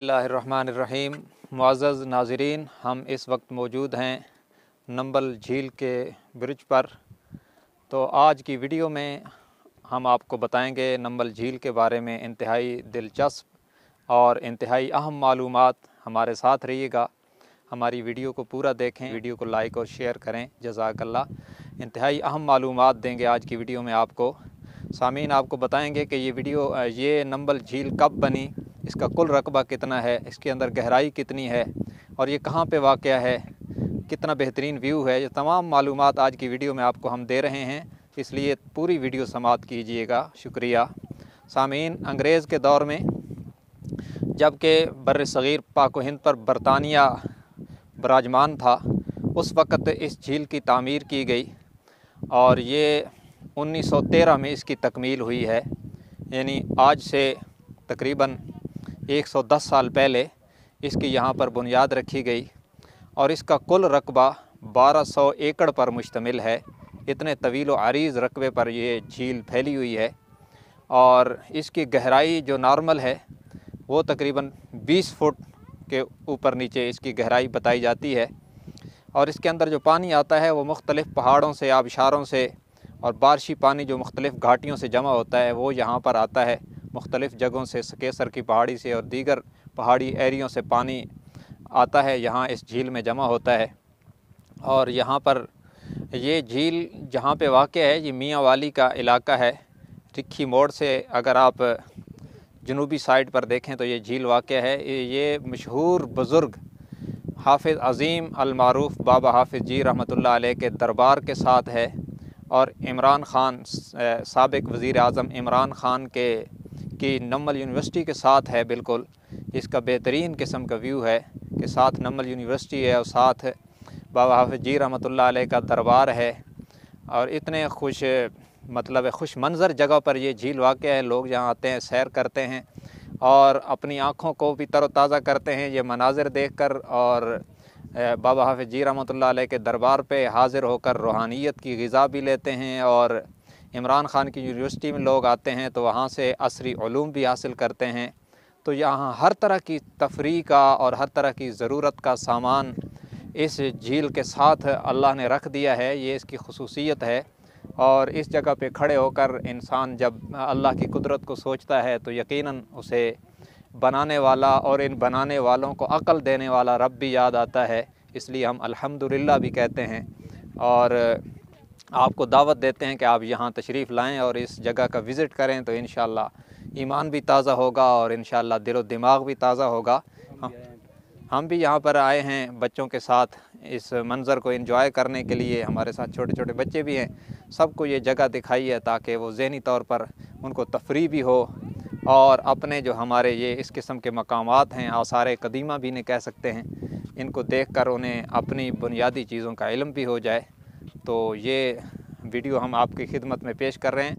बिस्मिल्लाहिर्रहमानिर्रहीम। मुअज़्ज़ज़ नाज़रीन, हम इस वक्त मौजूद हैं नंबल झील के ब्रिज पर। तो आज की वीडियो में हम आपको बताएंगे नंबल झील के बारे में इंतहाई दिलचस्प और इंतहाई अहम मालूमात। हमारे साथ रहिएगा, हमारी वीडियो को पूरा देखें, वीडियो को लाइक और शेयर करें। जज़ाकल्लाह। इंतहाई अहम मालूमात देंगे आज की वीडियो में आपको। सामीन, आपको बताएंगे कि ये नंबल झील कब बनी, इसका कुल रकबा कितना है, इसके अंदर गहराई कितनी है और ये कहाँ पे वाक़या है, कितना बेहतरीन व्यू है। ये तमाम मालूमात आज की वीडियो में आपको हम दे रहे हैं, इसलिए पूरी वीडियो समाअत कीजिएगा। शुक्रिया। सामीन, अंग्रेज़ के दौर में जबकि बर्र सग़ीर पाक व हिंद पर बरतानिया बराजमान था, उस वक़्त इस झील की तामीर की गई और ये 1913 में इसकी तकमील हुई है। यानी आज से तकरीबन 110 साल पहले इसकी यहाँ पर बुनियाद रखी गई और इसका कुल रकबा 1200 एकड़ पर मुश्तमिल है। इतने तवील व अरीज़ रकबे पर ये झील फैली हुई है और इसकी गहराई जो नॉर्मल है वो तकरीबन 20 फुट के ऊपर नीचे इसकी गहराई बताई जाती है। और इसके अंदर जो पानी आता है वो मुख्तलिफ़ पहाड़ों से, आबशारों से और बारिशी पानी जो मुख्तलिफ़ घाटियों से जमा होता है वो यहाँ पर आता है। मुख्तलिफ़ जगहों से, केसर की पहाड़ी से और दीगर पहाड़ी एरियों से पानी आता है, यहाँ इस झील में जमा होता है। और यहाँ पर ये झील जहाँ पे वाक़या है ये मियाँ वाली का इलाका है। रिक्की मोड़ से अगर आप जनूबी साइड पर देखें तो ये झील वाक़या है। ये मशहूर बुज़ुर्ग हाफ़िज़ अज़ीम अल-मारूफ़ बाबा हाफ़िज़ जी रहमतुल्लाह अलैह के दरबार के साथ है और इमरान ख़ान, साबिक़ वज़ीर आज़म इमरान ख़ान की नंबल यूनिवर्सिटी के साथ है। बिल्कुल इसका बेहतरीन किस्म का व्यू है कि साथ नंबल यूनिवर्सिटी है और साथ बाबा हाफ़िज़ जी रहमतुल्लाह अलैह का दरबार है। और इतने खुश मंज़र जगह पर ये झील वाक़या है। लोग यहाँ आते हैं, सैर करते हैं और अपनी आँखों को भी तरोताज़ा करते हैं ये मनाज़िर देखकर। और बाबा हाफ़िज़ जी रहमतुल्लाह अलैह के दरबार पे हाज़िर होकर रूहानियत की ग़िज़ा भी लेते हैं। और इमरान ख़ान की यूनिवर्सिटी में लोग आते हैं तो वहाँ से असरी उलूम भी हासिल करते हैं। तो यहाँ हर तरह की तफरीह का और हर तरह की ज़रूरत का सामान इस झील के साथ अल्लाह ने रख दिया है। ये इसकी खुसूसियत है। और इस जगह पे खड़े होकर इंसान जब अल्लाह की कुदरत को सोचता है तो यकीनन उसे बनाने वाला और इन बनाने वालों को अक़ल देने वाला रब भी याद आता है। इसलिए हम अल्हम्दुलिल्लाह भी कहते हैं और आपको दावत देते हैं कि आप यहाँ तशरीफ़ लाएँ और इस जगह का विज़िट करें तो इंशाअल्लाह ईमान भी ताज़ा होगा और इंशाअल्लाह दिलो दिमाग भी ताज़ा होगा। हम भी यहाँ पर आए हैं बच्चों के साथ इस मंज़र को एंजॉय करने के लिए। हमारे साथ छोटे छोटे बच्चे भी हैं। सबको ये जगह दिखाई है ताकि वो ज़हनी तौर पर उनको तफरीह भी हो और अपने जो हमारे ये इस किस्म के मकामात हैं, आसार कदीमा भी इन्हें कह सकते हैं, इनको देख कर उन्हें अपनी बुनियादी चीज़ों का इल्म भी हो जाए। तो ये वीडियो हम आपकी खिदमत में पेश कर रहे हैं।